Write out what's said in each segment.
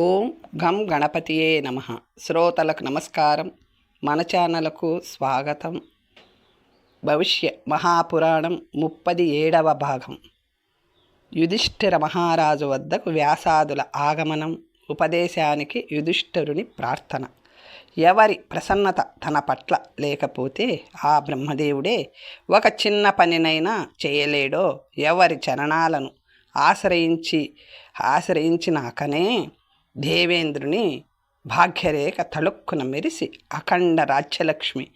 ఓం గం గణపతియే నమః. శ్రోతలకు నమస్కారం. మన ఛానల్కు స్వాగతం. భవిష్య మహాపురాణం 37వ భాగం. యుధిష్ఠిర మహారాజు వద్దకు వ్యాసాదుల ఆగమనం, ఉపదేశానికి యుధిష్ఠిరుని ప్రార్థన. ఎవరి ప్రసన్నత తన పట్ల లేకపోతే ఆ బ్రహ్మదేవుడే ఒక చిన్న పనినైనా చేయలేడో, ఎవరి చరణాలను ఆశ్రయించినాకనే దేవేంద్రుని భాగ్యరేఖ తళుక్కున మెరిసి అఖండ రాజ్యలక్ష్మి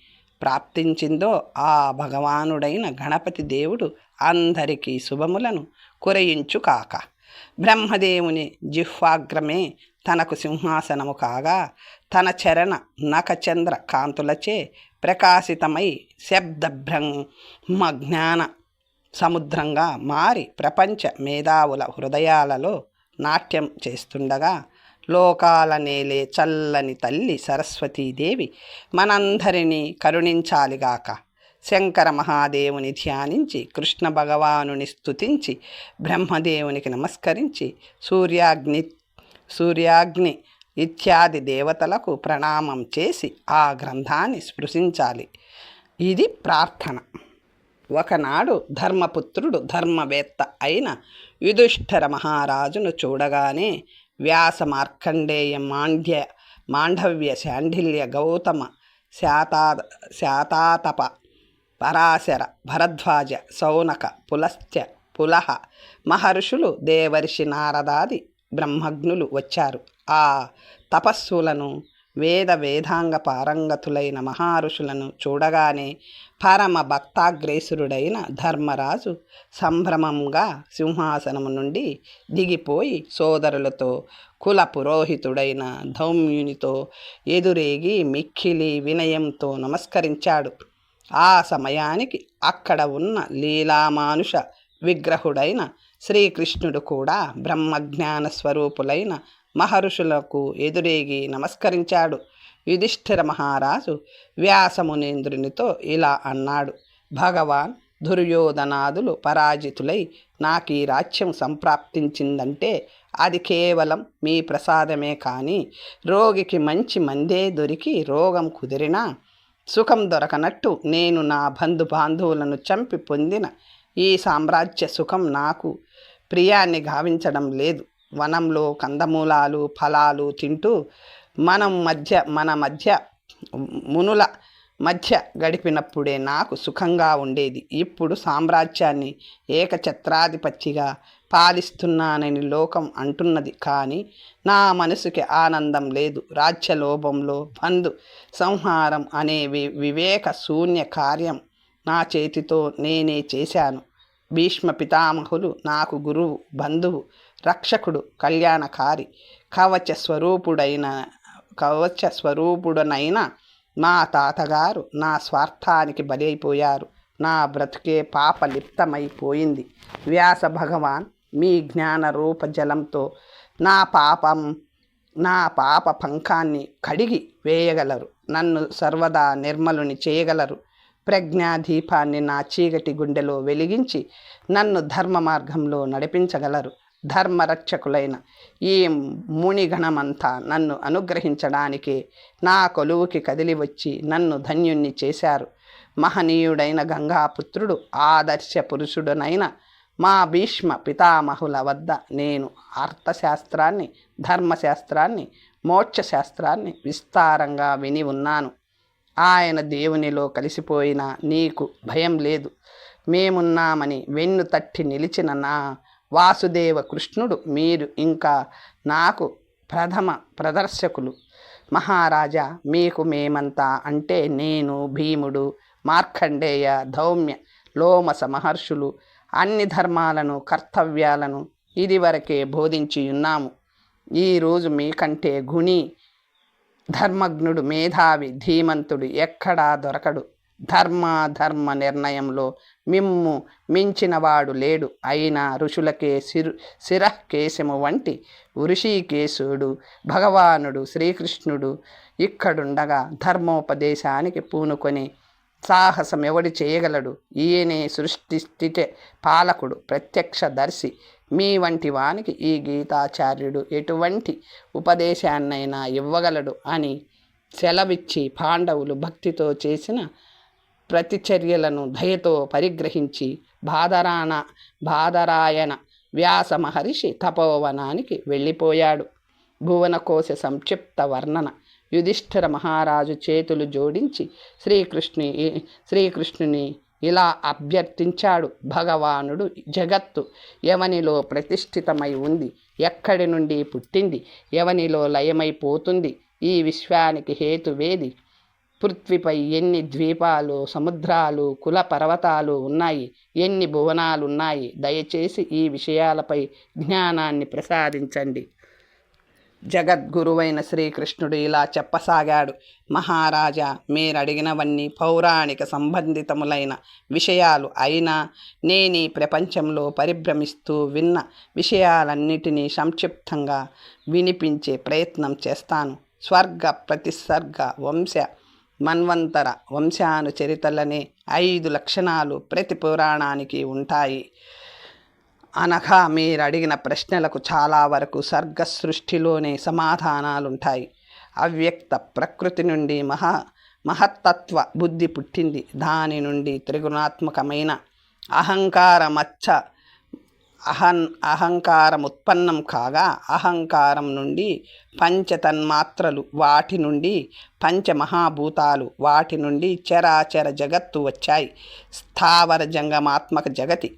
ప్రాప్తించిందో, ఆ భగవానుడైన గణపతి దేవుడు అందరికీ శుభములను కురయించుకాక. బ్రహ్మదేవుని జిహ్వాగ్రమే తనకు సింహాసనము కాగా, తన చరణ నఖచంద్ర కాంతులచే ప్రకాశితమై శబ్ద బ్రహ్మ జ్ఞాన సముద్రంగా మారి ప్రపంచ మేధావుల హృదయాలలో నాట్యం చేస్తుండగా, లోకాల నేలే చల్లని తల్లి సరస్వతీదేవి మనందరినీ కరుణించాలిగాక. శంకర మహాదేవుని ధ్యానించి, కృష్ణ భగవానుని స్తుతించి, బ్రహ్మదేవునికి నమస్కరించి, సూర్యాగ్ని ఇత్యాది దేవతలకు ప్రణామం చేసి ఆ గ్రంథాన్ని స్పృశించాలి. ఇది ప్రార్థన. ఒకనాడు ధర్మపుత్రుడు, ధర్మవేత్త అయిన యుధిష్ఠిర మహారాజును చూడగానే వ్యాస, మార్కండేయ, మాండవ్య, శాండిల్య, గౌతమ, శాతాతప, పరాశర, భరద్వాజ, సౌనక, పులస్త్య, పులహ మహర్షులు, దేవర్షి నారదాది బ్రహ్మజ్ఞులు వచ్చారు. ఆ తపస్సులను, వేదాంగ పారంగతులైన మహర్షులను చూడగానే పరమ భక్తాగ్రేసురుడైన ధర్మరాజు సంభ్రమంగా సింహాసనము నుండి దిగిపోయి సోదరులతో, కుల పురోహితుడైన ధౌమ్యునితో ఎదురేగి మిక్కిలి వినయంతో నమస్కరించాడు. ఆ సమయానికి అక్కడ ఉన్న లీలామానుష విగ్రహుడైన శ్రీకృష్ణుడు కూడా బ్రహ్మజ్ఞాన స్వరూపులైన మహర్షులకు ఎదురేగి నమస్కరించాడు. యుధిష్ఠిర మహారాజు వ్యాసమునేంద్రునితో ఇలా అన్నాడు: భగవాన్, దుర్యోధనాదులు పరాజితులై నాకు ఈ రాజ్యం సంప్రాప్తించిందంటే అది కేవలం మీ ప్రసాదమే. కానీ రోగికి మంచి మందే దొరికి రోగం కుదిరినా సుఖం దొరకనట్టు నేను నా బంధుబాంధవులను చంపి పొందిన ఈ సామ్రాజ్య సుఖం నాకు ప్రియాన్ని గావించడం లేదు. వనంలో కందమూలాలు, ఫలాలు తింటూ మన మధ్య మునుల మధ్య గడిపినప్పుడే నాకు సుఖంగా ఉండేది. ఇప్పుడు సామ్రాజ్యాన్ని ఏకఛత్రాధిపతిగా పాలిస్తున్నానని లోకం అంటున్నది, కానీ నా మనసుకి ఆనందం లేదు. రాజ్యలోభంలో బంధు సంహారం అనే వివేక శూన్య కార్యం నా చేతితో నేనే చేశాను. భీష్మ పితామహులు నాకు గురువు, బంధువు, రక్షకుడు, కళ్యాణకారి, కవచ స్వరూపుడనైన మా తాతగారు నా స్వార్థానికి బలైపోయారు. నా బ్రతుకే పాపలిప్తమైపోయింది. వ్యాస భగవాన్, మీ జ్ఞాన రూప జలంతో నా పాప పంకాన్ని కడిగి వేయగలరు. నన్ను సర్వదా నిర్మలుని చేయగలరు. ప్రజ్ఞాదీపాన్ని నా చీకటి గుండెలో వెలిగించి నన్ను ధర్మ మార్గంలో నడిపించగలరు. ధర్మరక్షకులైన ఈ మునిగణమంతా నన్ను అనుగ్రహించడానికే నా కొలువుకి కదిలి వచ్చి నన్ను ధన్యుణ్ణి చేశారు. మహనీయుడైన గంగాపుత్రుడు, ఆదర్శ పురుషుడనైన మా భీష్మ పితామహుల వద్ద నేను అర్థశాస్త్రాన్ని, ధర్మశాస్త్రాన్ని, మోక్షశాస్త్రాన్ని విస్తారంగా విని ఉన్నాను. ఆయన దేవునిలో కలిసిపోయినా నీకు భయం లేదు. మేమున్నామని వెన్ను తట్టి నిలిచిన నా వాసుదేవ కృష్ణుడు మీరు ఇంకా నాకు ప్రథమ ప్రదర్శకులు. మహారాజా, మీకు మేమంతా అంటే నేను, భీముడు, మార్కండేయ, ధౌమ్య, లోమస మహర్షులు అన్ని ధర్మాలను, కర్తవ్యాలను ఇదివరకే బోధించి ఉన్నాము. ఈరోజు మీకంటే గుణి, ధర్మజ్ఞుడు, మేధావి, ధీమంతుడు ఎక్కడా దొరకడు. ధర్మ నిర్ణయంలో మిమ్ము మించినవాడు లేడు. అయినా ఋషులకే శిరఃకేశము వంటి ఋషికేశుడు భగవానుడు శ్రీకృష్ణుడు ఇక్కడుండగా ధర్మోపదేశానికి పూనుకొని సాహసం ఎవడి చేయగలడు? ఈయనే సృష్టి స్థితి పాలకుడు, ప్రత్యక్షదర్శి, మీ వంటి వానికి ఈ గీతాచార్యుడు ఎటువంటి ఉపదేశాన్నైనా ఇవ్వగలడు అని సెలవిచ్చి పాండవులు భక్తితో చేసిన ప్రతిచర్యలను దయతో పరిగ్రహించి బాదరాయణ వ్యాస మహర్షి తపోవనానికి వెళ్ళిపోయాడు. భువనకోశ సంక్షిప్త వర్ణన. యుధిష్ఠిర మహారాజు చేతులు జోడించి శ్రీకృష్ణుని ఇలా అభ్యర్థించాడు. భగవానుడు జగత్తు ఎవనిలో ప్రతిష్ఠితమై ఉంది, ఎక్కడి నుండి పుట్టింది, ఎవనిలో లయమైపోతుంది, ఈ విశ్వానికి హేతువేది, పృథ్వీపై ఎన్ని ద్వీపాలు, సముద్రాలు, కుల పర్వతాలు ఉన్నాయి, ఎన్ని భువనాలున్నాయి, దయచేసి ఈ విషయాలపై జ్ఞానాన్ని ప్రసాదించండి. జగద్గురువైన శ్రీకృష్ణుడు ఇలా చెప్పసాగాడు. మహారాజా, మీరడిగినవన్నీ పౌరాణిక సంబంధితములైన విషయాలు అయినా నేనీ ప్రపంచంలో పరిభ్రమిస్తూ విన్న విషయాలన్నిటినీ సంక్షిప్తంగా వినిపించే ప్రయత్నం చేస్తాను. స్వర్గ, ప్రతిసర్గ, వంశ, మన్వంతర, వంశానుచరితలనే 5 లక్షణాలు ప్రతి పురాణానికి ఉంటాయి. అనగా మీరడిగిన ప్రశ్నలకు చాలా వరకు సర్గ సృష్టిలోనే సమాధానాలుంటాయి. అవ్యక్త ప్రకృతి నుండి మహత్తత్వ బుద్ధి పుట్టింది. దాని నుండి త్రిగుణాత్మకమైన అహంకారం ఉత్పన్నం కాగా, అహంకారం నుండి పంచతన్మాత్రలు, వాటి నుండి పంచమహాభూతాలు, వాటి నుండి చరాచర జగత్తు వచ్చాయి. స్థావర జంగమాత్మక జగతి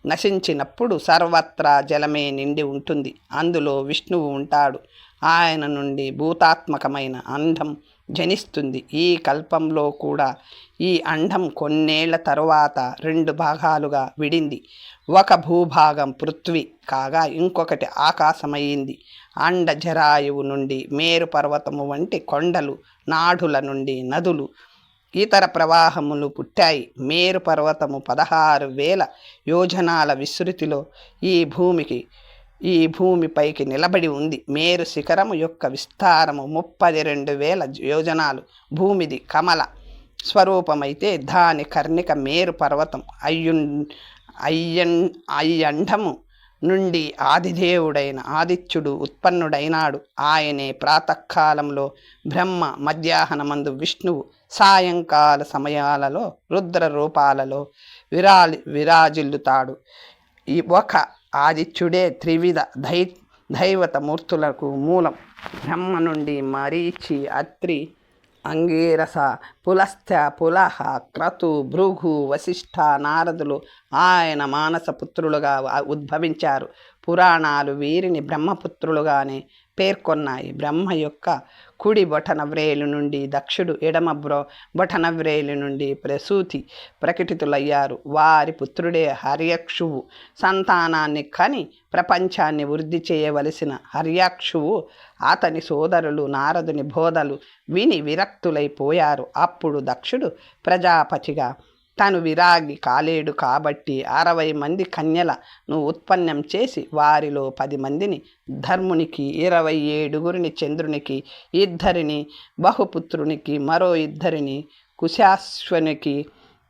నశించినప్పుడు సర్వత్రా జలమే నిండి ఉంటుంది. అందులో విష్ణువు ఉంటాడు. ఆయన నుండి భూతాత్మకమైన అండం జనిస్తుంది. ఈ కల్పంలో కూడా ఈ అండం కొన్నేళ్ల తరువాత 2 భాగాలుగా విడింది. ఒక భూభాగం పృథ్వీ కాగా ఇంకొకటి ఆకాశమయ్యింది. అండజరాయువు నుండి మేరు పర్వతము వంటి కొండలు, నాడుల నుండి నదులు, ఇతర ప్రవాహములు పుట్టాయి. మేరు పర్వతము 16,000 యోజనాల విస్తృతిలో ఈ భూమిపైకి నిలబడి ఉంది. మేరు శిఖరము యొక్క విస్తారము 32,000 యోజనాలు. భూమిది కమల స్వరూపమైతే దాని కర్ణిక మేరు పర్వతం. అయ్యండము నుండి ఆదిదేవుడైన ఆదిత్యుడు ఉత్పన్నుడైనాడు. ఆయనే ప్రాతకాలంలో బ్రహ్మ, మధ్యాహ్నమందు విష్ణువు, సాయంకాల సమయాలలో రుద్ర రూపాలలో విరాజిల్లుతాడు. ఈ ఒక ఆదిత్యుడే త్రివిధ దైవత మూర్తులకు మూలం. బ్రహ్మ నుండి మరీచి, అత్రి, అంగీరస, పులస్త్య, పులహ, క్రతు, భృగు, వశిష్ఠ, నారదులు ఆయన మానసపుత్రులుగా ఉద్భవించారు. పురాణాలు వీరిని బ్రహ్మపుత్రులుగానే పేర్కొన్నాయి. బ్రహ్మ యొక్క కుడి బొటనవ్రేలు నుండి దక్షుడు, ఎడమ బొటనవ్రేలు నుండి ప్రసూతి ప్రకటితులయ్యారు. వారి పుత్రుడే హర్యక్షువు. సంతానాన్ని కని ప్రపంచాన్ని వృద్ధి చేయవలసిన హర్యక్షువు అతని సోదరులు నారదుని బోధలు విని విరక్తులైపోయారు. అప్పుడు దక్షుడు ప్రజాపతిగా తను విరాగి కాలేడు కాబట్టి 60 మంది కన్యలను ఉత్పన్నం చేసి వారిలో 10 మందిని ధర్మునికి, 27 చంద్రునికి, 2 బహుపుత్రునికి, మరో 2 కుశాశ్వనికి,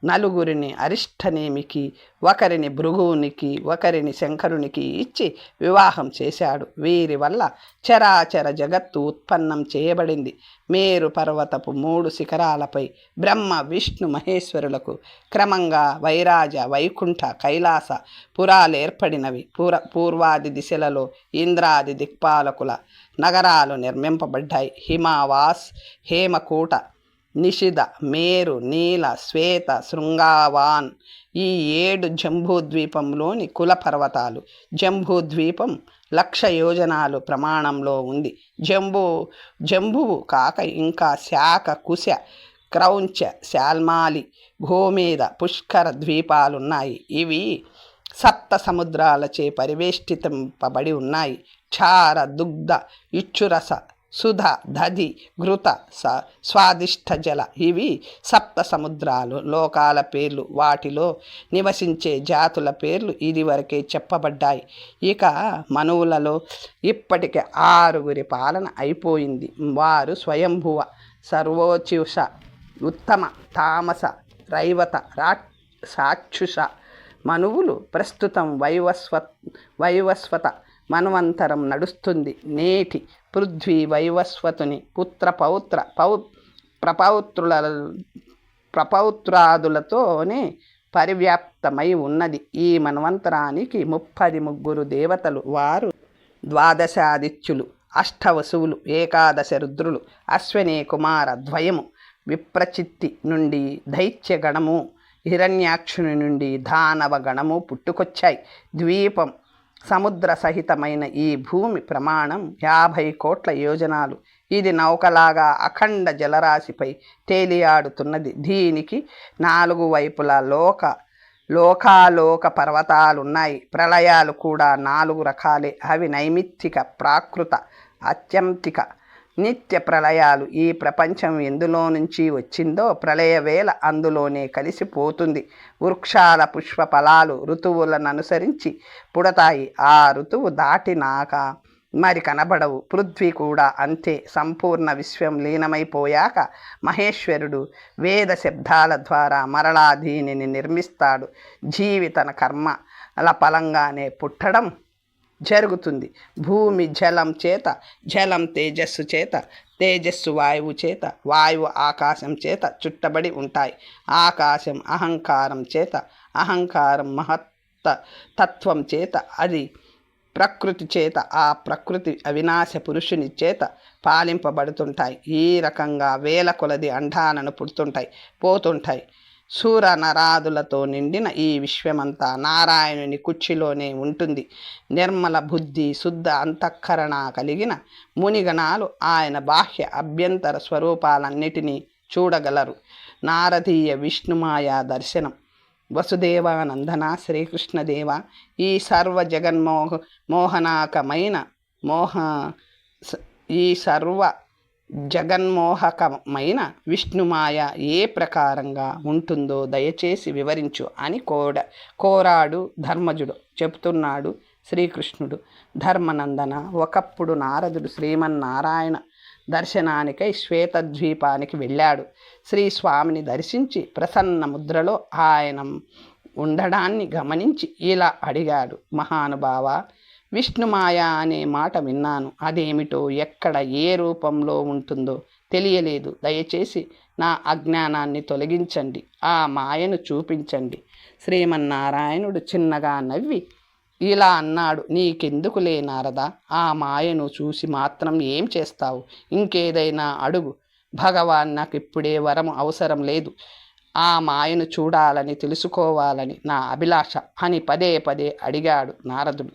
4 అరిష్టనేమికి, 1 భృగువునికి, 1 శంకరునికి ఇచ్చి వివాహం చేశాడు. వీరి వల్ల చరాచర జగత్తు ఉత్పన్నం చేయబడింది. మేరు పర్వతపు 3 శిఖరాలపై బ్రహ్మ, విష్ణు, మహేశ్వరులకు క్రమంగా వైరాజ, వైకుంఠ, కైలాస పురాలేర్పడినవి. పూర్వాది దిశలలో ఇంద్రాది దిక్పాలకుల నగరాలు నిర్మింపబడ్డాయి. హిమావాస్, హేమకూట, నిషిద, మేరు, నీల, శ్వేత, శృంగావాన్ ఈ 7 జంబూద్వీపంలోని కుల పర్వతాలు. జంబూద్వీపం 1,00,000 యోజనాలు ప్రమాణంలో ఉంది. జంబువు కాక ఇంకా శాఖ, కుశ, క్రౌంచ, శాల్మాలి, గోమేద, పుష్కర ద్వీపాలున్నాయి. ఇవి 7 సముద్రాలచే పరివేష్టింపబడి ఉన్నాయి. క్షార, దుగ్ధ, ఇచ్చురస, సుధ, దధి, ఘృత, స్వాదిష్ట జల ఇవి 7 సముద్రాలు. లోకాల పేర్లు, వాటిలో నివసించే జాతుల పేర్లు ఇదివరకే చెప్పబడ్డాయి. ఇక మనువులలో ఇప్పటికే 6 పాలన అయిపోయింది. వారు స్వయంభువ, సర్వోచ్యుష, ఉత్తమ, తామస, రైవత, సాక్షుష, మనువులు ప్రస్తుతం వైవస్వత మన్వంతరం నడుస్తుంది. నేటి పృథ్వీ వైవస్వతుని ప్రపౌత్రాదులతోనే పరివ్యాప్తమై ఉన్నది. ఈ మన్వంతరానికి 33 దేవతలు. వారు 12 ఆదిత్యులు, 8 వసువులు, 11 రుద్రులు, అశ్వనీ కుమార ద్వయము, విప్రచిత్తి నుండి దైత్యగణము, హిరణ్యాక్షుని నుండి దానవ గణము పుట్టుకొచ్చాయి. ద్వీపం సముద్ర సహితమైన ఈ భూమి ప్రమాణం 50 కోట్ల యోజనాలు. ఇది నౌకలాగా అఖండ జలరాశిపై తేలియాడుతున్నది. దీనికి 4 వైపులా లోకాలోక పర్వతాలున్నాయి. ప్రళయాలు కూడా 4 రకాలే. అవి నైమిత్తిక, ప్రాకృత, అత్యంతిక. నిత్య ప్రళయాలు. ఈ ప్రపంచం ఎందులో నుంచి వచ్చిందో ప్రళయవేళ అందులోనే కలిసిపోతుంది. వృక్షాల పుష్ప ఫలాలు ఋతువులను అనుసరించి పుడతాయి. ఆ ఋతువు దాటినాక మరి కనబడవు. పృథ్వీ కూడా అంతే. సంపూర్ణ విశ్వం లీనమైపోయాక మహేశ్వరుడు వేద శబ్దాల ద్వారా మరలా దీనిని నిర్మిస్తాడు. జీవి తన కర్మల ఫలంగానే పుట్టడం జరుగుతుంది. భూమి జలం చేత, జలం తేజస్సు చేత, తేజస్సు వాయువు చేత, వాయువు ఆకాశం చేత చుట్టబడి ఉంటాయి. ఆకాశం అహంకారం చేత, అహంకారం తత్వం చేత, అది ప్రకృతి చేత, ఆ ప్రకృతి అవినాశ పురుషుని చేత పాలింపబడుతుంటాయి. ఈ రకంగా వేల కొలది అండాలను పుడుతుంటాయి, పోతుంటాయి. సూర నరాదులతో నిండిన ఈ విశ్వమంతా నారాయణుని కుర్చీలోనే ఉంటుంది. నిర్మల బుద్ధి, శుద్ధ అంతఃకరణ కలిగిన మునిగణాలు ఆయన బాహ్య అభ్యంతర స్వరూపాలన్నిటినీ చూడగలరు. నారదీయ విష్ణుమాయా దర్శనం. వసుదేవానందన శ్రీకృష్ణదేవ, ఈ సర్వ జగన్మోహకమైన విష్ణుమాయ ఏ ప్రకారంగా ఉంటుందో దయచేసి వివరించు అని కోరాడు ధర్మజుడు. చెప్తున్నాడు శ్రీకృష్ణుడు. ధర్మనందన, ఒకప్పుడు నారదుడు శ్రీమన్నారాయణ దర్శనానికై శ్వేతద్వీపానికి వెళ్ళాడు. శ్రీస్వామిని దర్శించి ప్రసన్న ముద్రలో ఆయన ఉండడాన్ని గమనించి ఇలా అడిగాడు. మహానుభావ, విష్ణుమాయ అనే మాట విన్నాను. అదేమిటో, ఎక్కడ, ఏ రూపంలో ఉంటుందో తెలియలేదు. దయచేసి నా అజ్ఞానాన్ని తొలగించండి, ఆ మాయను చూపించండి. శ్రీమన్నారాయణుడు చిన్నగా నవ్వి ఇలా అన్నాడు. నీకెందుకులే నారదా, ఆ మాయను చూసి మాత్రం ఏం చేస్తావు? ఇంకేదైనా అడుగు. భగవాన్, నాకు ఇప్పుడే వరం అవసరం లేదు. ఆ మాయను చూడాలని, తెలుసుకోవాలని నా అభిలాష అని పదే పదే అడిగాడు నారదుడు.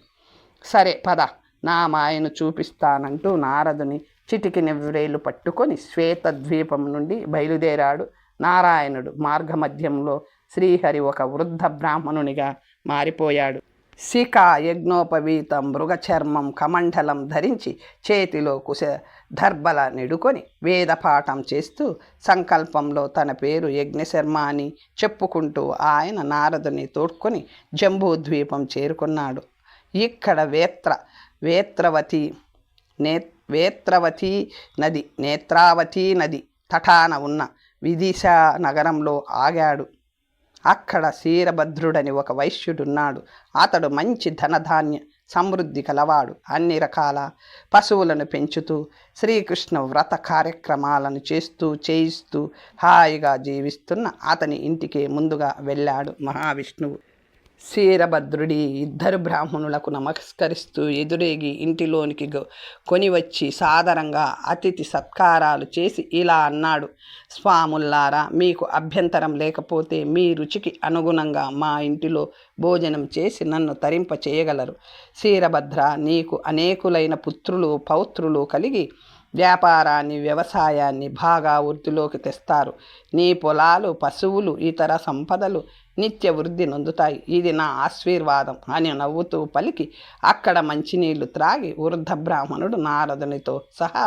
సరే పద, నా మాయను చూపిస్తానంటూ నారదుని చిటికి నెవ్రేలు పట్టుకొని శ్వేతద్వీపం నుండి బయలుదేరాడు నారాయణుడు. మార్గమధ్యంలో శ్రీహరి ఒక వృద్ధ బ్రాహ్మణునిగా మారిపోయాడు. శిఖ, యజ్ఞోపవీతం, మృగచర్మం, కమండలం ధరించి చేతిలో దర్భల నెడుకొని వేదపాఠం చేస్తూ సంకల్పంలో తన పేరు యజ్ఞశర్మ అని చెప్పుకుంటూ ఆయన నారదుని తోడ్కొని జంబూద్వీపం చేరుకున్నాడు. ఇక్కడ నేత్రావతి నది తటాన ఉన్న విదిశా నగరంలో ఆగాడు. అక్కడ క్షీరభద్రుడని ఒక వైశ్యుడున్నాడు. అతడు మంచి ధనధాన్య సమృద్ధి కలవాడు. అన్ని రకాల పశువులను పెంచుతూ శ్రీకృష్ణ వ్రత కార్యక్రమాలను చేయిస్తూ హాయిగా జీవిస్తున్న అతని ఇంటికే ముందుగా వెళ్ళాడు మహావిష్ణువు. క్షీరభద్రుడి 2 బ్రాహ్మణులకు నమస్కరిస్తూ ఎదురేగి ఇంటిలోనికి కొనివచ్చి సాదరంగా అతిథి సత్కారాలు చేసి ఇలా అన్నాడు. స్వాముల్లారా, మీకు అభ్యంతరం లేకపోతే మీ రుచికి అనుగుణంగా మా ఇంటిలో భోజనం చేసి నన్ను తరింప చేయగలరు. క్షీరభద్ర, నీకు అనేకులైన పుత్రులు పౌత్రులు కలిగి వ్యాపారాన్ని, వ్యవసాయాన్ని బాగా వృద్ధిలోకి తెస్తారు. నీ పొలాలు, పశువులు, ఇతర సంపదలు నిత్య వృద్ధి నొందుతాయి. ఇది నా ఆశీర్వాదం అని నవ్వుతూ పలికి అక్కడ మంచినీళ్లు త్రాగి వృద్ధ బ్రాహ్మణుడు నారదునితో సహా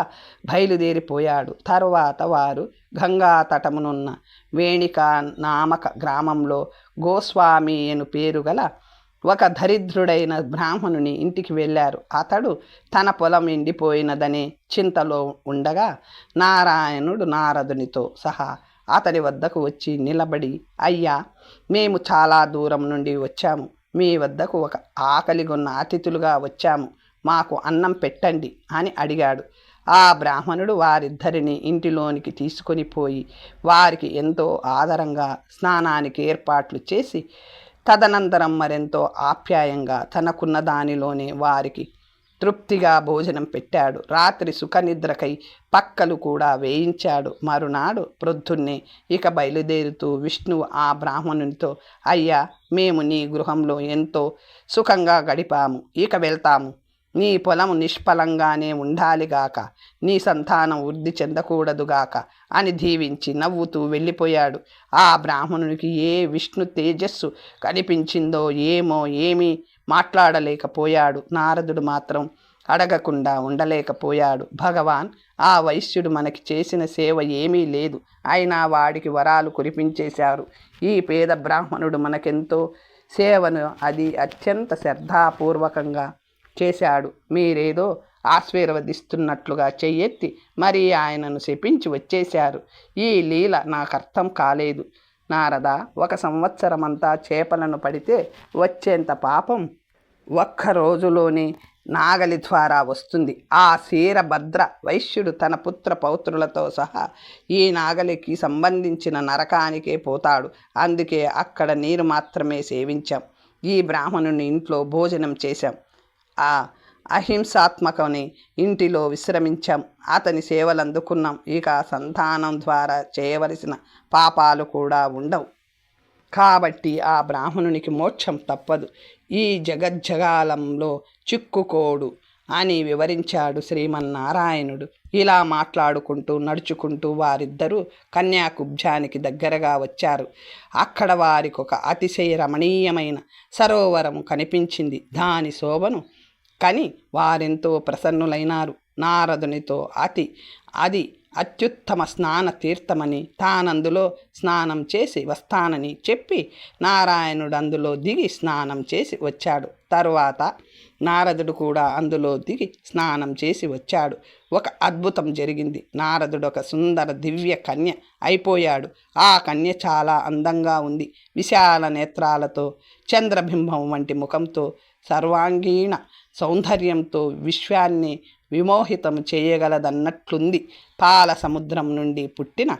బయలుదేరిపోయాడు. తరువాత వారు గంగా తటమునున్న వేణికా నామక గ్రామంలో గోస్వామి అను పేరు గల ఒక దరిద్రుడైన బ్రాహ్మణుని ఇంటికి వెళ్ళారు. అతడు తన పొలం ఎండిపోయినదనే చింతలో ఉండగా నారాయణుడు నారదునితో సహా అతడి వద్దకు వచ్చి నిలబడి, అయ్యా, మేము చాలా దూరం నుండి వచ్చాము. మీ వద్దకు ఒక ఆకలిగొన్న అతిథులుగా వచ్చాము. మాకు అన్నం పెట్టండి అని అడిగాడు. ఆ బ్రాహ్మణుడు వారిద్దరిని ఇంటిలోనికి తీసుకొని పోయి వారికి ఎంతో ఆదరంగా స్నానానికి ఏర్పాట్లు చేసి తదనంతరం మరెంతో ఆప్యాయంగా తనకున్న దానిలోనే వారికి తృప్తిగా భోజనం పెట్టాడు. రాత్రి సుఖనిద్రకై పక్కలు కూడా వేయించాడు. మరునాడు ప్రొద్దున్నే ఇక బయలుదేరుతూ విష్ణువు ఆ బ్రాహ్మణునితో, అయ్యా, మేము నీ గృహంలో ఎంతో సుఖంగా గడిపాము. ఇక వెళ్తాము. నీ పొలము నిష్ఫలంగానే ఉండాలిగాక, నీ సంతానం వృద్ధి చెందకూడదుగాక అని దీవించి నవ్వుతూ వెళ్ళిపోయాడు. ఆ బ్రాహ్మణునికి ఏ విష్ణు తేజస్సు కనిపించిందో ఏమో ఏమీ మాట్లాడలేకపోయాడు. నారదుడు మాత్రం అడగకుండా ఉండలేకపోయాడు. భగవాన్, ఆ వైశ్యుడు మనకి చేసిన సేవ ఏమీ లేదు, అయినా వాడికి వరాలు కురిపించేశారు. ఈ పేద బ్రాహ్మణుడు మనకెంతో సేవను అది అత్యంత శ్రద్ధాపూర్వకంగా చేశాడు. మీరేదో ఆశీర్వదిస్తున్నట్లుగా చెయ్యెత్తి మరీ ఆయనను శపించి వచ్చేశారు. ఈ లీల నాకు అర్థం కాలేదు నారద. 1 సంవత్సరమంతా చేపలను పడితే వచ్చేంత పాపం ఒక్క రోజులోనే నాగలి ద్వారా వస్తుంది. ఆ శీరభద్ర వైశ్యుడు తన పుత్ర పౌత్రులతో సహా ఈ నాగలికి సంబంధించిన నరకానికే పోతాడు. అందుకే అక్కడ నీరు మాత్రమే సేవించాం. ఈ బ్రాహ్మణుని ఇంట్లో భోజనం చేశాం. ఆ అహింసాత్మకని ఇంటిలో విశ్రమించాం. అతని సేవలు అందుకున్నాం. ఇక సంతానం ద్వారా చేయవలసిన పాపాలు కూడా ఉండవు. కాబట్టి ఆ బ్రాహ్మణునికి మోక్షం తప్పదు. ఈ జగజ్జగాలంలో చిక్కుకోడు అని వివరించాడు శ్రీమన్నారాయణుడు. ఇలా మాట్లాడుకుంటూ నడుచుకుంటూ వారిద్దరూ కన్యాకుబ్జానికి దగ్గరగా వచ్చారు. అక్కడ వారికి ఒక అతిశయ రమణీయమైన సరోవరము కనిపించింది. దాని శోభను కని వారెంతో ప్రసన్నులైనారు. నారదునితో అది అత్యుత్తమ స్నాన తీర్థమని, తానందులో స్నానం చేసి వస్తానని చెప్పి నారాయణుడు అందులో దిగి స్నానం చేసి వచ్చాడు. తరువాత నారదుడు కూడా అందులో దిగి స్నానం చేసి వచ్చాడు. ఒక అద్భుతం జరిగింది. నారదుడు ఒక సుందర దివ్య కన్య అయిపోయాడు. ఆ కన్య చాలా అందంగా ఉంది. విశాల నేత్రాలతో, చంద్రబింబం వంటి ముఖంతో, సర్వాంగీణ సౌందర్యంతో విశ్వాన్ని విమోహితం చేయగలదన్నట్లుంది. పాల సముద్రం నుండి పుట్టిన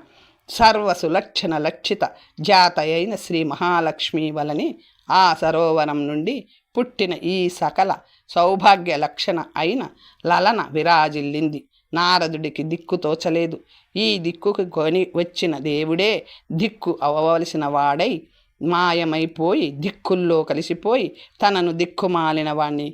సర్వసులక్షణ లక్షిత జాత అయిన శ్రీ మహాలక్ష్మి వలని ఆ సరోవరం నుండి పుట్టిన ఈ సకల సౌభాగ్య లక్షణ అయిన లలన విరాజిల్లింది. నారదుడికి దిక్కు తోచలేదు. ఈ దిక్కుకు కొని వచ్చిన దేవుడే దిక్కు అవ్వవలసిన వాడై మాయమైపోయి దిక్కుల్లో కలిసిపోయి తనను దిక్కుమాలిన వాణ్ణి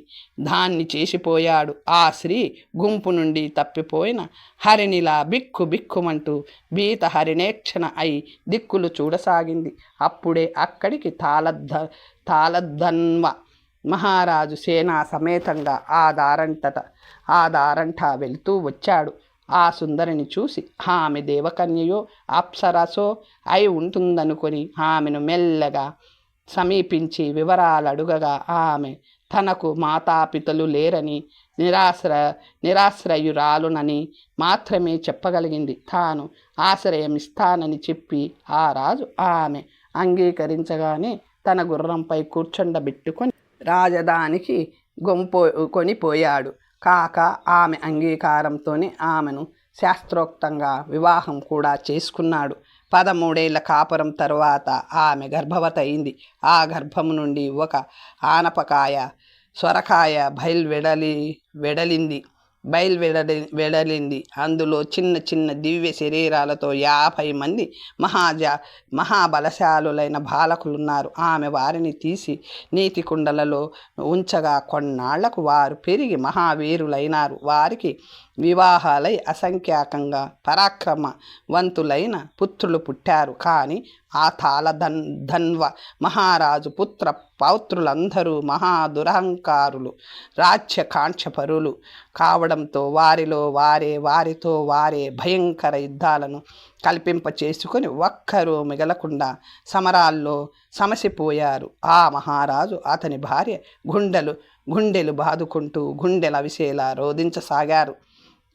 దాన్ని చేసిపోయాడు. ఆ స్త్రీ గుంపు నుండి తప్పిపోయిన హరినిలా బిక్కు బిక్కుమంటూ బీత హరినేక్షణ అయి దిక్కులు చూడసాగింది. అప్పుడే అక్కడికి తాళధన్వ మహారాజు సేనా సమేతంగా ఆ దారంటా వెళ్తూ వచ్చాడు. ఆ సుందరిని చూసి ఆమె దేవకన్యయో అప్సరసో అయి ఉంటుందనుకొని ఆమెను మెల్లగా సమీపించి వివరాలు అడుగగా ఆమె తనకు మాతాపితలు లేరని, నిరాశ్రయురాలునని మాత్రమే చెప్పగలిగింది. తాను ఆశ్రయమిస్తానని చెప్పి ఆ రాజు ఆమె అంగీకరించగానే తన గుర్రంపై కూర్చుండబెట్టుకొని రాజధానికి కొనిపోయాడు. కాక ఆమె అంగీకారంతోనే ఆమెను శాస్త్రోక్తంగా వివాహం కూడా చేసుకున్నాడు. 13 ఏళ్ల కాపురం తరువాత ఆమె గర్భవతి అయింది. ఆ గర్భము నుండి ఒక ఆనపకాయ సొరకాయ వెడలింది. అందులో చిన్న చిన్న దివ్య శరీరాలతో 50 మంది మహాబలశాలులైన బాలకులున్నారు. ఆమె వారిని తీసి నీటి కుండలలో ఉంచగా కొన్నాళ్లకు వారు పెరిగి మహావీరులైనారు. వారికి వివాహాలై అసంఖ్యాకంగా పరాక్రమవంతులైన పుత్రులు పుట్టారు. కానీ ఆ తాళధన్వ మహారాజు పుత్ర పౌత్రులందరూ మహాదురహంకారులు, రాజ్యకాంక్షపరులు కావడంతో వారితో వారే భయంకర యుద్ధాలను కల్పింపచేసుకొని ఒక్కరూ మిగలకుండా సమరాల్లో సమసిపోయారు. ఆ మహారాజు అతని భార్య గుండెలు బాదుకుంటూ గుండెల విసేలా రోధించసాగారు.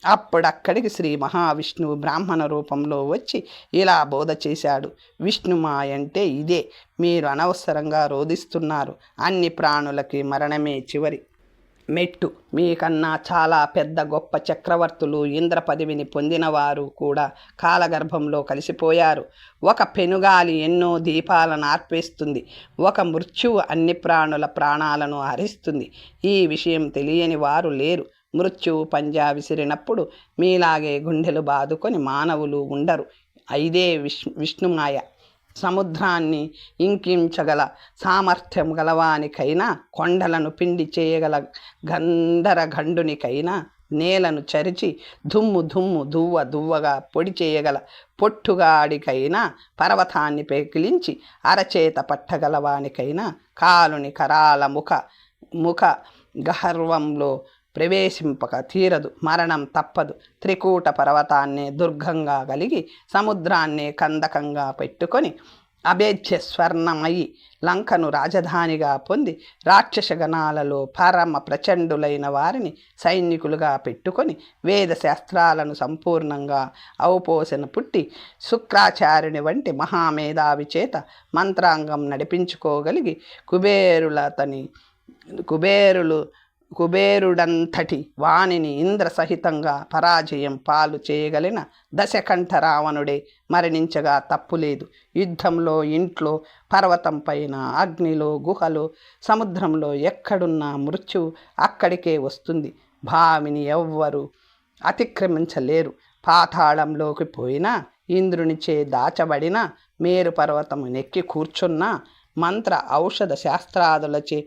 అప్పుడక్కడికి శ్రీ మహావిష్ణువు బ్రాహ్మణ రూపంలో వచ్చి ఇలా బోధ చేశాడు. విష్ణుమాయ అంటే ఇదే. మీరు అనవసరంగా రోధిస్తున్నారు. అన్ని ప్రాణులకి మరణమే చివరి మెట్టు. మీకన్నా చాలా పెద్ద గొప్ప చక్రవర్తులు, ఇంద్ర పదవిని పొందినవారు కూడా కాలగర్భంలో కలిసిపోయారు. ఒక పెనుగాలి ఎన్నో దీపాలను ఆర్పేస్తుంది. ఒక మృత్యువు అన్ని ప్రాణుల ప్రాణాలను హరిస్తుంది. ఈ విషయం తెలియని వారు లేరు. మృత్యువు పంజా విసిరినప్పుడు మీలాగే గుండెలు బాదుకొని మానవులు ఉండరు. ఇదే విష్ణుమాయ. సముద్రాన్ని ఇంకించగల సామర్థ్యం గలవానికైనా, కొండలను పిండి చేయగల గండరగండునికైనా, నేలను చరిచి దుమ్ము దువ్వగా పొడి చేయగల పొట్టుగాడికైనా, పర్వతాన్ని పెకిలించి అరచేత పట్టగలవానికైనా, కాలుని కరాల ముఖ గహర్వంలో ప్రవేశింపక తీరదు. మరణం తప్పదు. త్రికూట పర్వతాన్నే దుర్గంగా కలిగి, సముద్రాన్నే కందకంగా పెట్టుకొని, అభేద్య స్వర్ణమయి లంకను రాజధానిగా పొంది, రాక్షస గణాలలో పరమ ప్రచండులైన వారిని సైనికులుగా పెట్టుకొని, వేద శాస్త్రాలను సంపూర్ణంగా అవపోసన పుట్టి, శుక్రాచార్యుని వంటి మహామేధావి చేత మంత్రాంగం నడిపించుకోగలిగి, కుబేరుడంతటి వాణిని ఇంద్ర సహితంగా పరాజయం పాలు చేయగలిగిన దశకంఠ రావణుడే మరణించగా తప్పులేదు. యుద్ధంలో, ఇంట్లో, పర్వతం పైన, అగ్నిలో, గుహలో, సముద్రంలో ఎక్కడున్నా మృత్యువు అక్కడికే వస్తుంది. భావిని ఎవ్వరూ అతిక్రమించలేరు. పాతాళంలోకి పోయినా, ఇంద్రునిచే దాచబడిన మేరు పర్వతము నెక్కి కూర్చున్నా, మంత్ర ఔషధ శాస్త్రాదులచే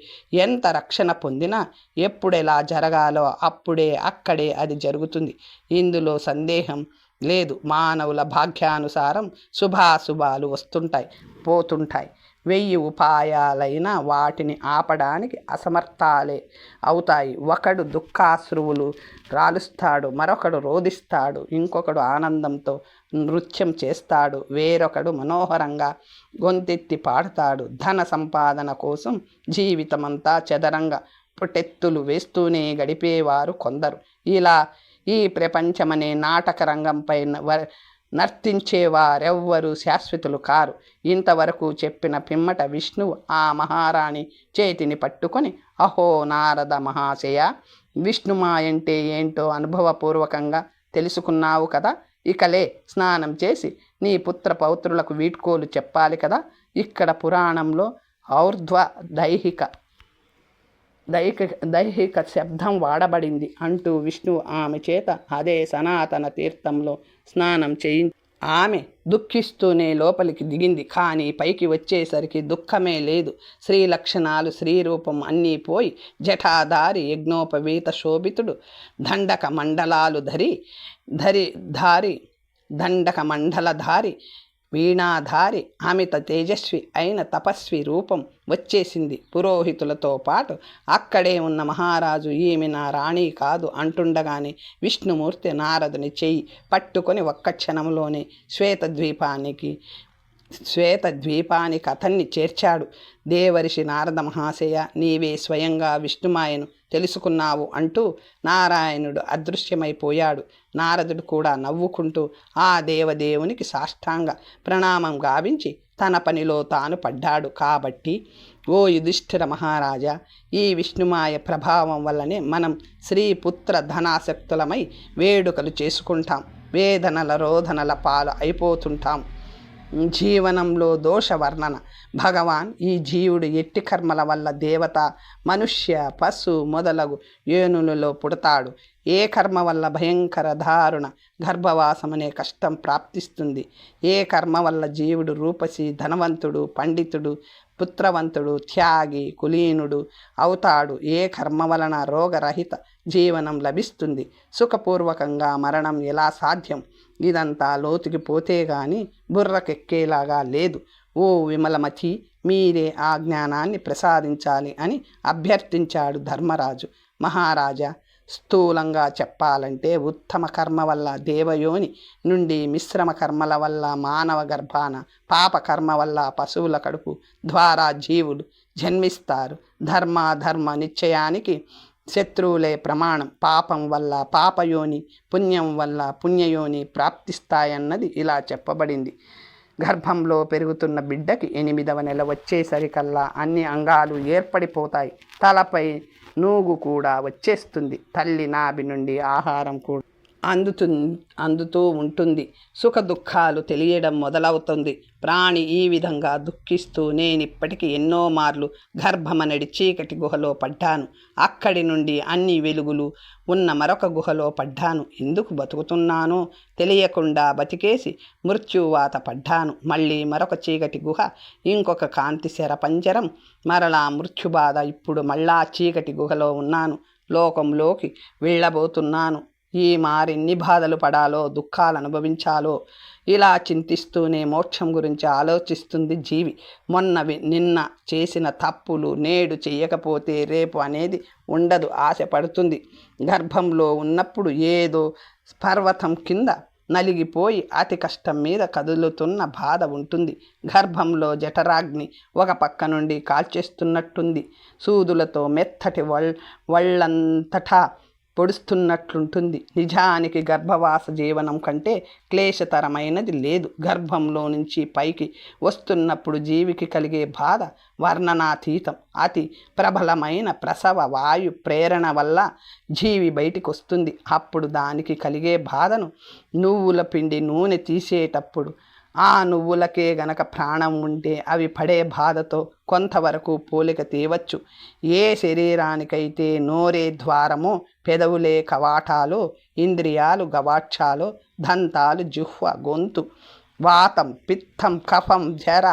ఎంత రక్షణ పొందినా, ఎప్పుడెలా జరగాలో అప్పుడే అక్కడే అది జరుగుతుంది. ఇందులో సందేహం లేదు. మానవుల భాగ్యానుసారం శుభాశుభాలు వస్తుంటాయి, పోతుంటాయి. 1000 ఉపాయాలైనా వాటిని ఆపడానికి అసమర్థాలే అవుతాయి. ఒకడు దుఃఖాశ్రువులు రాలుస్తాడు, మరొకడు రోధిస్తాడు, ఇంకొకడు ఆనందంతో నృత్యం చేస్తాడు, వేరొకడు మనోహరంగా గొంతెత్తి పాడతాడు. ధన సంపాదన కోసం జీవితమంతా చదరంగా పొటెత్తులు వేస్తూనే గడిపేవారు కొందరు. ఇలా ఈ ప్రపంచమనే నాటక రంగంపై నర్తించేవారెవ్వరూ శాశ్వతులు కారు. ఇంతవరకు చెప్పిన పిమ్మట విష్ణువు ఆ మహారాణి చేతిని పట్టుకొని, అహో నారద మహాశయ, విష్ణుమాయంటే ఏంటో అనుభవపూర్వకంగా తెలుసుకున్నావు కదా. ఇకలే స్నానం చేసి నీ పుత్ర పౌత్రులకు వీడ్కోలు చెప్పాలి కదా. ఇక్కడ పురాణంలో ఔర్ధ్వ దైహిక శబ్దం వాడబడింది అంటూ విష్ణువు ఆమె చేత అదే సనాతన తీర్థంలో స్నానం చేయించి, ఆమె దుఃఖిస్తూనే లోపలికి దిగింది. కానీ పైకి వచ్చేసరికి దుఃఖమే లేదు. స్త్రీ లక్షణాలు, స్త్రీ రూపం అన్నీ పోయి, జటాధారి, యజ్ఞోపవీత శోభితుడు, దండక మండలధారి, వీణాధారి, అమిత తేజస్వి అయిన తపస్వి రూపం వచ్చేసింది. పురోహితులతో పాటు అక్కడే ఉన్న మహారాజు ఈమె నా రాణి కాదు అంటుండగానే విష్ణుమూర్తి నారదుని చెయ్యి పట్టుకొని ఒక్క క్షణంలోనే శ్వేతద్వీపానికి అతన్ని చేర్చాడు. దేవర్షి నారద మహాశయ, నీవే స్వయంగా విష్ణుమాయను తెలుసుకున్నావు అంటూ నారాయణుడు అదృశ్యమైపోయాడు. నారదుడు కూడా నవ్వుకుంటూ ఆ దేవదేవునికి సాష్టాంగ ప్రణామం గావించి తన పనిలో తాను పడ్డాడు. కాబట్టి ఓ యుధిష్ఠిర మహారాజా, ఈ విష్ణుమాయ ప్రభావం వల్లనే మనం శ్రీపుత్ర ధనాసక్తులమై వేడుకలు చేసుకుంటాం, వేదనల రోధనల పాలు అయిపోతుంటాం. జీవనంలో దోష వర్ణన. భగవాన్, ఈ జీవుడు ఎట్టి కర్మల వల్ల దేవత, మనుష్య, పశు మొదలగు ఏనులలో పుడతాడు. ఏ కర్మ వల్ల భయంకర దారుణ గర్భవాసమనే కష్టం ప్రాప్తిస్తుంది. ఏ కర్మ వల్ల జీవుడు రూపసి, ధనవంతుడు, పండితుడు, పుత్రవంతుడు, త్యాగి, కులీనుడు అవుతాడు. ఏ కర్మ వలన రోగరహిత జీవనం లభిస్తుంది. సుఖపూర్వకంగా మరణం ఎలా సాధ్యం? ఇదంతా లోతుకి పోతే గాని బుర్రకెక్కేలాగా లేదు. ఓ విమలమతి, మీరే ఆ జ్ఞానాన్ని ప్రసాదించాలి అని అభ్యర్థించాడు ధర్మరాజు. మహారాజా, స్థూలంగా చెప్పాలంటే ఉత్తమ కర్మ వల్ల దేవయోని నుండి, మిశ్రమ కర్మల వల్ల మానవ గర్భాన, పాప కర్మ వల్ల పశువుల కడుపు ద్వారా జీవులు జన్మిస్తారు. ధర్మాధర్మ నిశ్చయానికి శత్రువులే ప్రమాణం. పాపం వల్ల పాపయోని, పుణ్యం వల్ల పుణ్యయోని ప్రాప్తిస్తాయన్నది ఇలా చెప్పబడింది. గర్భంలో పెరుగుతున్న బిడ్డకి 8వ నెల వచ్చేసరికల్లా అన్ని అంగాలు ఏర్పడిపోతాయి. తలపై నూగు కూడా వచ్చేస్తుంది. తల్లి నాభి నుండి ఆహారం కూడా అందుతూ ఉంటుంది. సుఖ దుఃఖాలు తెలియడం మొదలవుతుంది. ప్రాణి ఈ విధంగా దుఃఖిస్తూ నేనిప్పటికీ ఎన్నో మార్లు గర్భమనడి చీకటి గుహలో పడ్డాను. అక్కడి నుండి అన్ని వెలుగులు ఉన్న మరొక గుహలో పడ్డాను. ఎందుకు బతుకుతున్నానో తెలియకుండా బతికేసి మృత్యువాత పడ్డాను. మళ్ళీ మరొక చీకటి గుహ, ఇంకొక కాంతి శరపంజరం, మరలా మృత్యుబాధ. ఇప్పుడు మళ్ళా చీకటి గుహలో ఉన్నాను. లోకంలోకి వెళ్ళబోతున్నాను. ఈ మారెన్ని బాధలు పడాలో, దుఃఖాలు అనుభవించాలో ఇలా చింతిస్తూనే మోక్షం గురించి ఆలోచిస్తుంది జీవి. నిన్న చేసిన తప్పులు నేడు చెయ్యకపోతే రేపు అనేది ఉండదు. ఆశపడుతుంది. గర్భంలో ఉన్నప్పుడు ఏదో పర్వతం కింద నలిగిపోయి అతి కష్టం మీద కదులుతున్న బాధ ఉంటుంది. గర్భంలో జఠరాగ్ని ఒక పక్క నుండి కాల్చేస్తున్నట్టుంది. సూదులతో మెత్తటి వళ్ళంతటా పొడుస్తున్నట్లుంటుంది. నిజానికి గర్భవాస జీవనం కంటే క్లేశతరమైనది లేదు. గర్భంలో నుంచి పైకి వస్తున్నప్పుడు జీవికి కలిగే బాధ వర్ణనాతీతం. అతి ప్రబలమైన ప్రసవ వాయు ప్రేరణ వల్ల జీవి బయటికి వస్తుంది. అప్పుడు దానికి కలిగే బాధను నువ్వుల పిండి నూనె తీసేటప్పుడు ఆ నువ్వులకే గనక ప్రాణం ఉంటే అవి పడే బాధతో కొంతవరకు పోలిక తేవచ్చు. ఏ శరీరానికైతే నోరే ద్వారమో, పెదవులే కవాటాలో, ఇంద్రియాలు గవాక్షాలో, దంతాలు జిహ్వ గొంతు, వాతం పిత్తం కఫం జర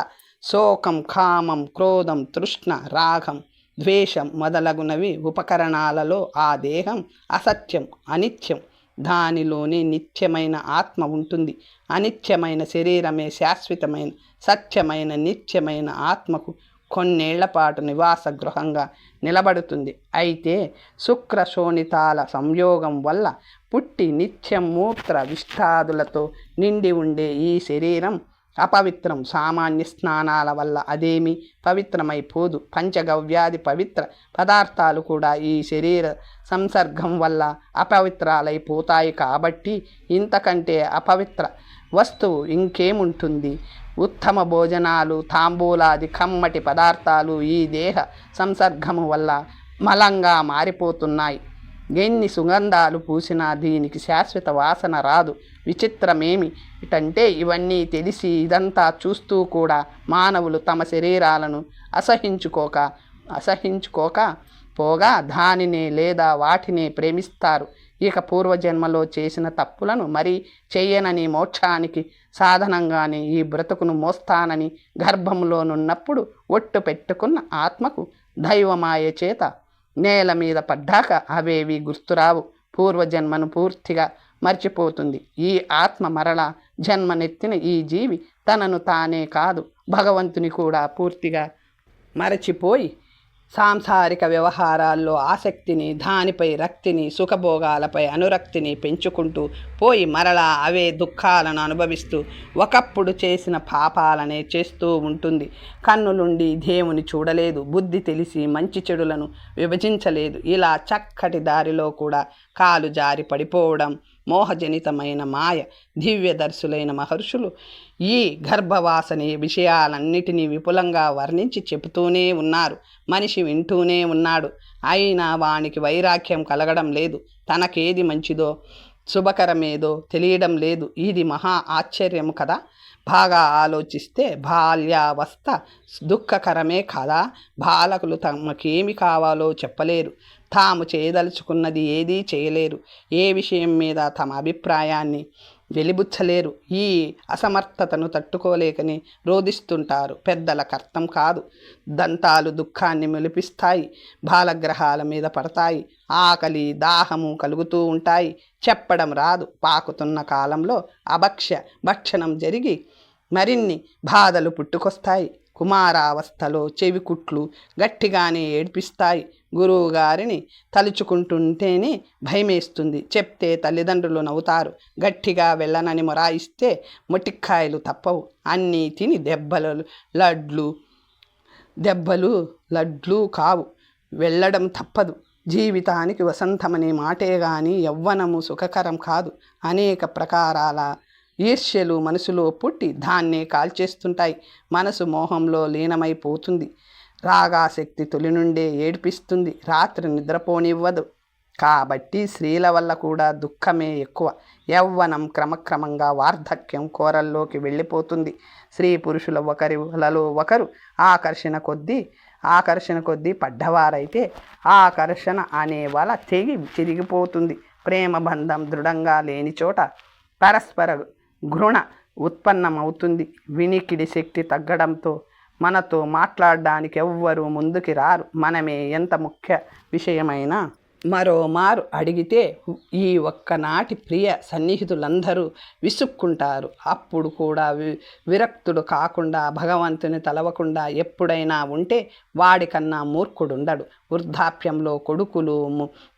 శోకం కామం క్రోధం తృష్ణ రాగం ద్వేషం మొదలగునవి ఉపకరణాలలో ఆ దేహం అసత్యం అనిత్యం. దానిలోనే నిత్యమైన ఆత్మ ఉంటుంది. అనిత్యమైన శరీరమే శాశ్వతమైన సత్యమైన నిత్యమైన ఆత్మకు కొన్నేళ్ల పాటు నివాస గృహంగా నిలబడుతుంది. అయితే శుక్రశోణితాల సంయోగం వల్ల పుట్టి నిత్యం మూత్ర విష్టాదులతో నిండి ఉండే ఈ శరీరం అపవిత్రం. సామాన్య స్నానాల వల్ల అదేమీ పవిత్రమైపోదు. పంచగవ్యాది పవిత్ర పదార్థాలు కూడా ఈ శరీర సంసర్గం వల్ల అపవిత్రాలైపోతాయి. కాబట్టి ఇంతకంటే అపవిత్ర వస్తువు ఇంకేముంటుంది? ఉత్తమ భోజనాలు, తాంబూలాది కమ్మటి పదార్థాలు ఈ దేహ సంసర్గము వల్ల మలంగా మారిపోతున్నాయి. ఎన్ని సుగంధాలు పూసినా దీనికి శాశ్వత వాసన రాదు. విచిత్రమేమిటంటే ఇవన్నీ తెలిసి ఇదంతా చూస్తూ కూడా మానవులు తమ శరీరాలను అసహించుకోక పోగా దానినే లేదా వాటినే ప్రేమిస్తారు. ఇక పూర్వజన్మలో చేసిన తప్పులను మరీ చెయ్యనని, మోక్షానికి సాధనంగానే ఈ బ్రతుకును మోస్తానని గర్భంలోనున్నప్పుడు ఒట్టు పెట్టుకున్న ఆత్మకు దైవమాయ చేత నేల మీద పడ్డాక అవేవి గుర్తురావు. పూర్వజన్మను పూర్తిగా మర్చిపోతుంది. ఈ ఆత్మ మరలా జన్మనెత్తిన ఈ జీవి తనను తానే కాదు, భగవంతుని కూడా పూర్తిగా మరచిపోయి సాంసారిక వ్యవహారాల్లో ఆసక్తిని, దానిపై రక్తిని, సుఖభోగాలపై అనురక్తిని పెంచుకుంటూ పోయి మరలా అవే దుఃఖాలను అనుభవిస్తూ ఒకప్పుడు చేసిన పాపాలనే చేస్తూ ఉంటుంది. కన్నులుండి దేవుని చూడలేదు, బుద్ధి తెలిసి మంచి చెడులను విభజించలేదు. ఇలా చక్కటి దారిలో కూడా కాలు జారి పడిపోవడం మోహజనితమైన మాయ. దివ్యదర్శులైన మహర్షులు ఈ గర్భవాసని విషయాలన్నిటినీ విపులంగా వర్ణించి చెబుతూనే ఉన్నారు. మనిషి వింటూనే ఉన్నాడు. అయినా వానికి వైరాగ్యం కలగడం లేదు. తనకేది మంచిదో శుభకరమేదో తెలియడం లేదు. ఇది మహా ఆశ్చర్యము కదా. బాగా ఆలోచిస్తే బాల్యావస్థ దుఃఖకరమే కదా. బాలకులు తమకేమి కావాలో చెప్పలేరు. తాము చేయదలుచుకున్నది ఏదీ చేయలేరు. ఏ విషయం మీద తమ అభిప్రాయాన్ని వెలిబుచ్చలేరు. ఈ అసమర్థతను తట్టుకోలేకని రోధిస్తుంటారు. పెద్దలకు అర్థం కాదు. దంతాలు దుఃఖాన్ని మెలిపిస్తాయి, బాలగ్రహాల మీద పడతాయి, ఆకలి దాహము కలుగుతూ ఉంటాయి. చెప్పడం రాదు. పాకుతున్న కాలంలో భక్షణం జరిగి మరిన్ని బాధలు పుట్టుకొస్తాయి. కుమారావస్థలో చెవికుట్లు గట్టిగానే ఏడ్పిస్తాయి. గురువుగారిని తలుచుకుంటుంటేనే భయమేస్తుంది. చెప్తే తల్లిదండ్రులు నవ్వుతారు. గట్టిగా వెళ్ళనని మొరాయిస్తే మొటిక్కాయలు తప్పవు. అన్నీ తిని దెబ్బలు లడ్లు కావు. వెళ్ళడం తప్పదు. జీవితానికి వసంతమనే మాటే గాని యవ్వనము సుఖకరం కాదు. అనేక ప్రకారాల ఈర్ష్యలు మనసులో పుట్టి దాన్నే కాల్చేస్తుంటాయి. మనసు మోహంలో లీనమైపోతుంది. రాగాశక్తి తొలి నుండే ఏడిపిస్తుంది. రాత్రి నిద్రపోనివ్వదు. కాబట్టి స్త్రీల వల్ల కూడా దుఃఖమే ఎక్కువ. యవ్వనం క్రమక్రమంగా వార్ధక్యం కోరల్లోకి వెళ్ళిపోతుంది. స్త్రీ పురుషుల ఒకరి వలలో ఒకరు ఆకర్షణ కొద్దీ పడ్డవారైతే ఆకర్షణ అనే వల తెగి చిరిగిపోతుంది. ప్రేమ బంధం దృఢంగా లేని చోట పరస్పర ఘృణ ఉత్పన్నమవుతుంది. వినికిడి శక్తి తగ్గడంతో మనతో మాట్లాడడానికి ఎవ్వరూ ముందుకి రారు. మనమే ఎంత ముఖ్య విషయమైనా మరోమారు అడిగితే ఈ ఒక్కనాటి ప్రియ సన్నిహితులందరూ విసుక్కుంటారు. అప్పుడు కూడా విరక్తుడు కాకుండా భగవంతుని తలవకుండా ఎప్పుడైనా ఉంటే వాడికన్నా మూర్ఖుడుండడు. వృద్ధాప్యంలో కొడుకులు,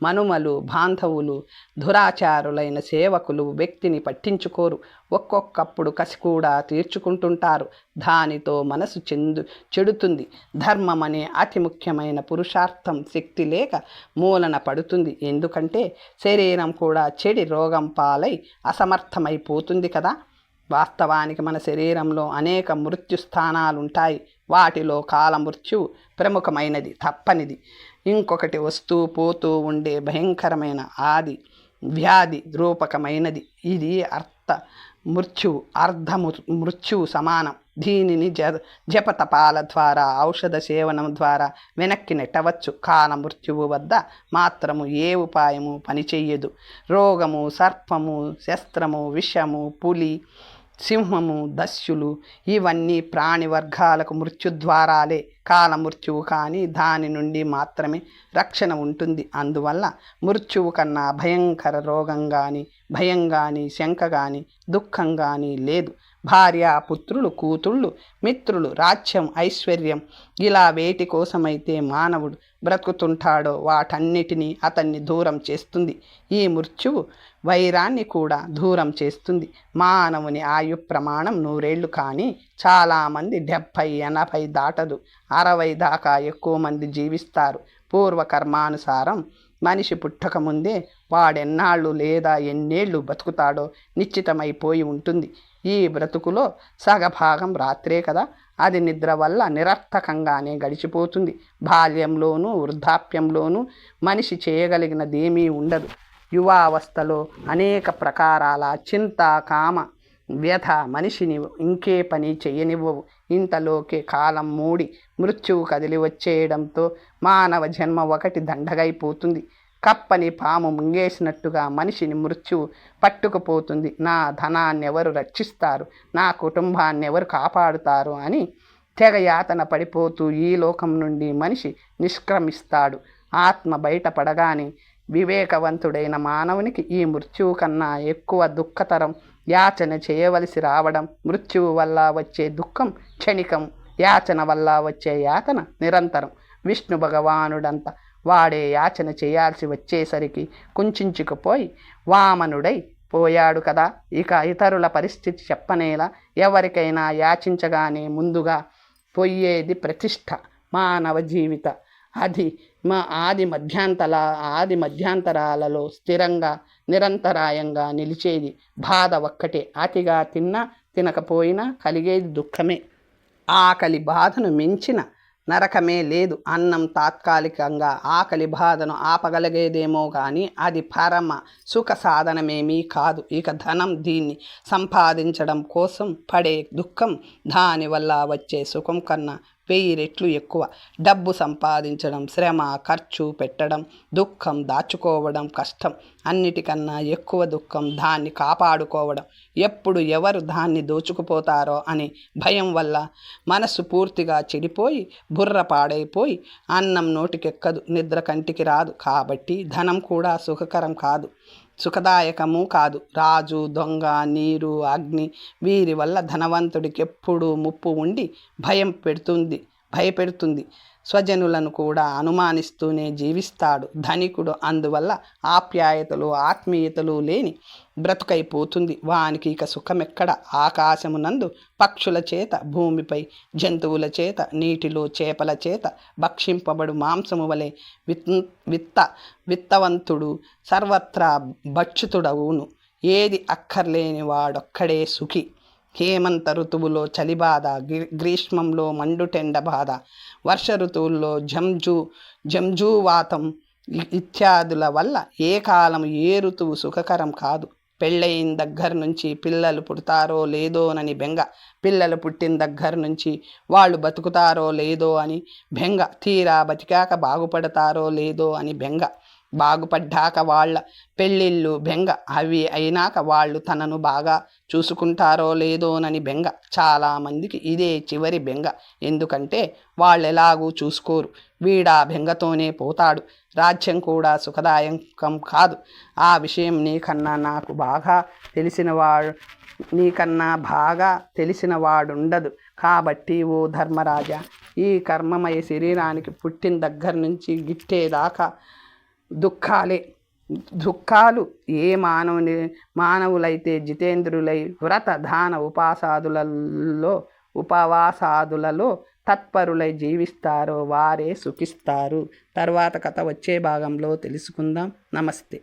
మనుమలు, బాంధవులు, దురాచారులైన సేవకులు వ్యక్తిని పట్టించుకోరు. ఒక్కొక్కప్పుడు కసి కూడా తీర్చుకుంటుంటారు. దానితో మనసు చెడుతుంది. ధర్మం అనే అతి ముఖ్యమైన పురుషార్థం శక్తి లేక మూలన పడుతుంది. ఎందుకంటే శరీరం కూడా చెడి రోగం పాలై అసమర్థమైపోతుంది కదా. వాస్తవానికి మన శరీరంలో అనేక మృత్యు స్థానాలుంటాయి. వాటిలో కాలమృత్యువు ప్రముఖమైనది, తప్పనిది. ఇంకొకటి వస్తూ పోతూ ఉండే భయంకరమైన ఆది వ్యాధి రూపకమైనది. ఇది అర్ధ మృత్యువు సమానం. దీనిని జపతపాల ద్వారా, ఔషధ సేవనం ద్వారా వెనక్కి నెట్టవచ్చు. కాలమృత్యువు వద్ద మాత్రము ఏ ఉపాయము పనిచెయ్యదు. రోగము, సర్పము, శస్త్రము, విషము, పులి, సింహము, దస్యులు ఇవన్నీ ప్రాణి వర్గాలకు మృత్యుద్వారాలే. కాలమృత్యువు కానీ దాని నుండి మాత్రమే రక్షణ ఉంటుంది. అందువల్ల మృత్యువు కన్నా భయంకర రోగం కానీ, భయం కానీ, శంక కానీ, దుఃఖం కానీ లేదు. భార్య, పుత్రులు, కూతుళ్ళు, మిత్రులు, రాజ్యం, ఐశ్వర్యం ఇలా వేటి కోసమైతే మానవుడు బ్రతుకుతుంటాడో వాటన్నిటినీ అతన్ని దూరం చేస్తుంది. ఈ మృత్యువు వైరాన్ని కూడా దూరం చేస్తుంది. మానవుని ఆయు ప్రమాణం 100 ఏళ్ళు, కానీ చాలామంది 70, 80 దాటదు. 60 దాకా ఎక్కువ మంది జీవిస్తారు. పూర్వకర్మానుసారం మనిషి పుట్టకముందే వాడెన్నాళ్ళు లేదా ఎన్నేళ్ళు బతుకుతాడో నిశ్చితమైపోయి ఉంటుంది. ఈ బ్రతుకులో సగభాగం రాత్రే కదా. అది నిద్ర వల్ల నిరర్థకంగానే గడిచిపోతుంది. బాల్యంలోనూ వృద్ధాప్యంలోనూ మనిషి చేయగలిగినదేమీ ఉండదు. యువావస్థలో అనేక ప్రకారాల చింత, కామ, వ్యధ మనిషిని ఇంకే పని చెయ్యనివ్వవు. ఇంతలోకే కాలం మూడి మృత్యువు కదిలి వచ్చేయడంతో మానవ జన్మ ఒకటి దండగైపోతుంది. కప్పని పాము ముంగేసినట్టుగా మనిషిని మృత్యువు పట్టుకుపోతుంది. నా ధనాన్ని ఎవరు రక్షిస్తారు, నా కుటుంబాన్ని ఎవరు కాపాడుతారు అని తెగయాతన పడిపోతూ ఈ లోకం నుండి మనిషి నిష్క్రమిస్తాడు. ఆత్మ బయటపడగానే వివేకవంతుడైన మానవునికి ఈ మృత్యువు కన్నా ఎక్కువ దుఃఖతరం యాచన చేయవలసి రావడం. మృత్యువు వల్ల వచ్చే దుఃఖం క్షణికం, యాచన వల్ల వచ్చే యాతన నిరంతరం. విష్ణు భగవానుడంత వాడే యాచన చేయాల్సి వచ్చేసరికి కుంచుకుపోయి వామనుడై పోయాడు కదా. ఇక ఇతరుల పరిస్థితి చెప్పనేలా. ఎవరికైనా యాచించగానే ముందుగా పోయేది ప్రతిష్ట. మానవ జీవిత అది ఆది మధ్యాంతరాలలో స్థిరంగా నిరంతరాయంగా నిలిచేది బాధ ఒక్కటే. అతిగా తిన్నా తినకపోయినా కలిగేది దుఃఖమే. ఆకలి బాధను మించిన నరకమే లేదు. అన్నం తాత్కాలికంగా ఆకలి బాధను ఆపగలిగేదేమో కానీ అది పరమ సుఖ సాధనమేమీ కాదు. ఇక ధనం, దీన్ని సంపాదించడం కోసం పడే దుఃఖం దానివల్ల వచ్చే సుఖం కన్నా 1000 రెట్లు ఎక్కువ. డబ్బు సంపాదించడం శ్రమ, ఖర్చు పెట్టడం, దుఃఖం దాచుకోవడం కష్టం. అన్నిటికన్నా ఎక్కువ దుఃఖం దాన్ని కాపాడుకోవడం. ఎప్పుడు ఎవరు దాన్ని దోచుకుపోతారో అని భయం వల్ల మనసు పూర్తిగా చెడిపోయి బుర్ర పాడైపోయి అన్నం నోటికెక్కదు, నిద్ర కంటికి రాదు. కాబట్టి ధనం కూడా సుఖకరం కాదు, సుఖదాయకము కాదు. రాజు, దొంగ, నీరు, అగ్ని వీరి వల్ల ధనవంతుడికి ఎప్పుడూ ముప్పు ఉండి భయం పెడుతుంది. భయపెడుతుంది. స్వజనులను కూడా అనుమానిస్తూనే జీవిస్తాడు. ధనికుడు అందువల్ల ఆప్యాయతలు ఆత్మీయతలు లేని బ్రతుకైపోతుంది. వానికి ఇక సుఖమెక్కడ? ఆకాశమునందు పక్షుల చేత, భూమిపై జంతువుల చేత, నీటిలో చేపల చేత భక్షింపబడు మాంసము వలె విత్తవంతుడు సర్వత్రా భక్షితుడవును. ఏది అక్కర్లేని వాడొక్కడే సుఖి. హేమంత ఋతువులో చలిబాధ, గ్రీష్మంలో మండుటెండ బాధ, వర్ష ఋతువుల్లో జంజూవాతం ఇత్యాదుల వల్ల ఏ కాలం ఏ ఋతువు సుఖకరం కాదు. పెళ్ళయిన దగ్గర నుంచి పిల్లలు పుడతారో లేదోనని బెంగ, పిల్లలు పుట్టిన దగ్గర నుంచి వాళ్ళు బతుకుతారో లేదో అని బెంగ, తీరా బతికాక బాగుపడతారో లేదో అని బెంగ, బాగుపడ్డాక వాళ్ళ పెళ్ళిళ్ళు బెంగ, అవి అయినాక వాళ్ళు తనను బాగా చూసుకుంటారో లేదోనని బెంగ. చాలామందికి ఇదే చివరి బెంగ. ఎందుకంటే వాళ్ళు ఎలాగూ చూసుకోరు. వీడా బెంగతోనే పోతాడు. రాజ్యం కూడా సుఖదాయకం కాదు. ఆ విషయం నీకన్నా బాగా తెలిసిన వాడుండదు. కాబట్టి ఓ ధర్మరాజా, ఈ కర్మమయ శరీరానికి పుట్టిన దగ్గర నుంచి గిట్టేదాకా దుఃఖాలు ఏ మానవులైతే జితేంద్రులై వ్రత దాన ఉపవాసాదులలో తత్పరులై జీవిస్తారో వారే సుఖిస్తారు. తర్వాత కథ వచ్చే భాగంలో తెలుసుకుందాం. నమస్తే.